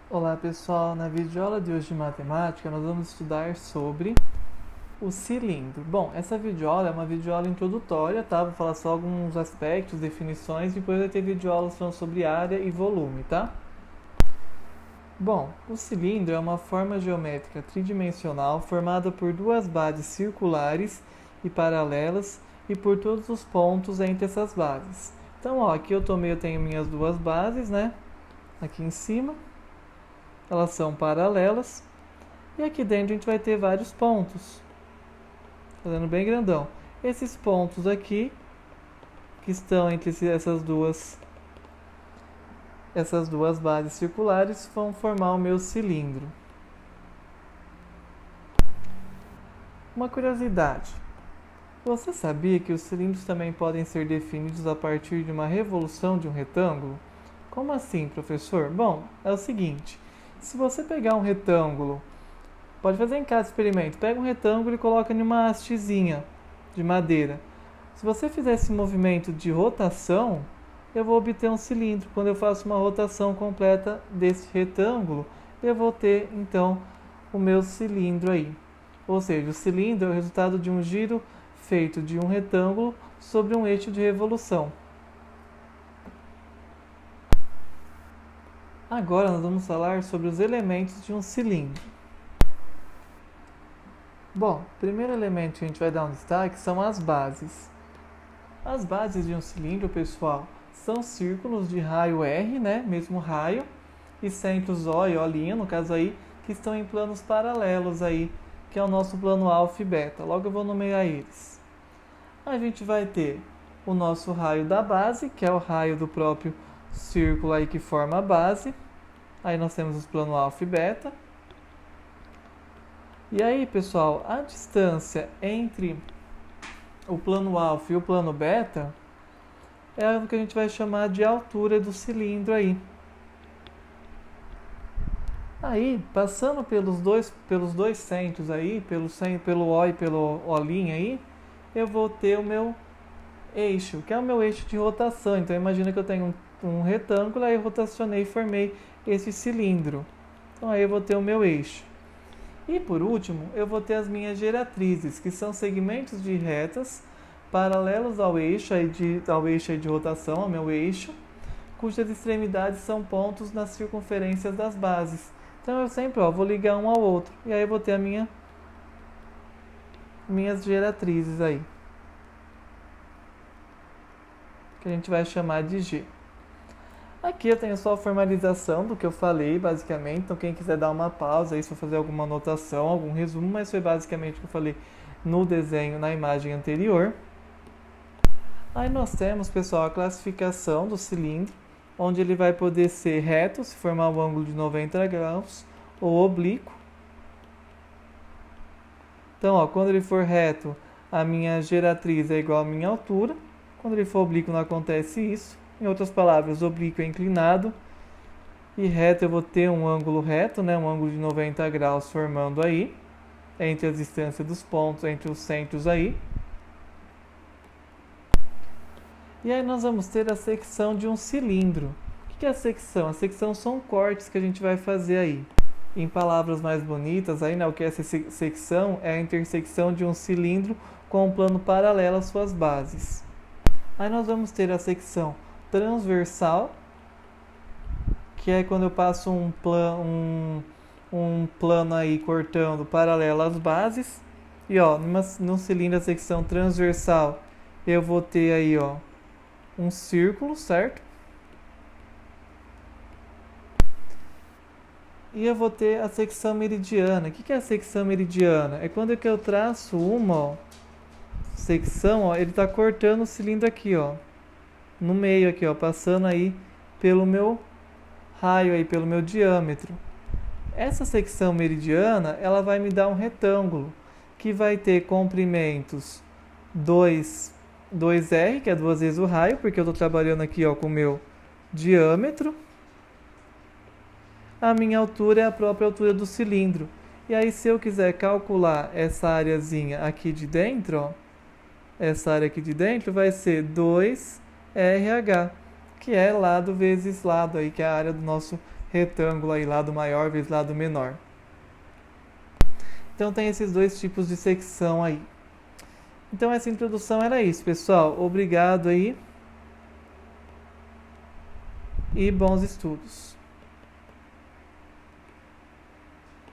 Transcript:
Olá pessoal, na videoaula de hoje de matemática nós vamos estudar sobre o cilindro. Bom, essa videoaula é uma videoaula introdutória, tá? Vou falar só alguns aspectos, definições, depois vai ter videoaulas falando sobre área e volume, tá? Bom, o cilindro é uma forma geométrica tridimensional formada por duas bases circulares e paralelas e por todos os pontos entre essas bases. Então, ó, aqui eu tenho minhas duas bases, né? Aqui em cima. Elas são paralelas. E aqui dentro a gente vai ter vários pontos. Fazendo bem grandão. Esses pontos aqui, que estão entre essas duas bases circulares, vão formar o meu cilindro. Uma curiosidade. Você sabia que os cilindros também podem ser definidos a partir de uma revolução de um retângulo? Como assim, professor? Bom, é o seguinte. Se você pegar um retângulo, pode fazer em casa experimento, pega um retângulo e coloca em uma hastezinha de madeira. Se você fizer esse movimento de rotação, eu vou obter um cilindro. Quando eu faço uma rotação completa desse retângulo, eu vou ter então o meu cilindro aí. Ou seja, o cilindro é o resultado de um giro feito de um retângulo sobre um eixo de revolução. Agora nós vamos falar sobre os elementos de um cilindro. Bom, o primeiro elemento que a gente vai dar um destaque são as bases. As bases de um cilindro, pessoal, são círculos de raio R, né? Mesmo raio, e centros O e O', no caso aí, que estão em planos paralelos aí, que é o nosso plano alfa e beta. Logo eu vou nomear eles. A gente vai ter o nosso raio da base, que é o raio do próprio círculo aí que forma a base. Aí nós temos os planos alfa e beta. E aí, pessoal, a distância entre o plano alfa e o plano beta é o que a gente vai chamar de altura do cilindro aí. Aí, passando pelos dois centros aí, pelo O e pelo O' aí, eu vou ter o meu eixo, que é o meu eixo de rotação. Então, imagina que eu tenho um retângulo, aí eu rotacionei e formei esse cilindro. Então, aí eu vou ter o meu eixo. E, por último, eu vou ter as minhas geratrizes, que são segmentos de retas paralelos ao eixo de rotação, ao meu eixo, cujas extremidades são pontos nas circunferências das bases. Então, eu sempre vou ligar um ao outro. E aí eu vou ter minhas geratrizes aí, que a gente vai chamar de G. Aqui eu tenho só a formalização do que eu falei, basicamente. Então, quem quiser dar uma pausa aí, se for fazer alguma anotação, algum resumo, mas foi basicamente o que eu falei no desenho, na imagem anterior. Aí nós temos, pessoal, a classificação do cilindro, onde ele vai poder ser reto, se formar um ângulo de 90 graus, ou oblíquo. Então, ó, quando ele for reto, a minha geratriz é igual à minha altura. Quando ele for oblíquo, não acontece isso. Em outras palavras, oblíquo é inclinado e reto eu vou ter um ângulo reto, né, um ângulo de 90 graus formando aí, entre as distâncias dos pontos, entre os centros aí. E aí nós vamos ter a secção de um cilindro. O que é a secção? A secção são cortes que a gente vai fazer aí. Em palavras mais bonitas, aí, né, o que é essa secção? É a intersecção de um cilindro com um plano paralelo às suas bases. Aí nós vamos ter a secção transversal, que é quando eu passo um plano aí cortando paralelo às bases. E ó, num cilindro a secção transversal, eu vou ter aí, ó, um círculo, certo? E eu vou ter a secção meridiana. O que é a secção meridiana? É quando que eu traço uma secção, ó, ele está cortando o cilindro aqui, ó, no meio aqui, ó, passando aí pelo meu raio aí, pelo meu diâmetro. Essa secção meridiana, ela vai me dar um retângulo que vai ter comprimentos 2r, que é duas vezes o raio, porque eu estou trabalhando aqui, ó, com o meu diâmetro. A minha altura é a própria altura do cilindro. E aí, se eu quiser calcular essa areazinha aqui de dentro, ó, essa área aqui de dentro vai ser 2RH, que é lado vezes lado aí, que é a área do nosso retângulo aí, lado maior vezes lado menor. Então tem esses dois tipos de secção aí. Então essa introdução era isso, pessoal. Obrigado aí e bons estudos.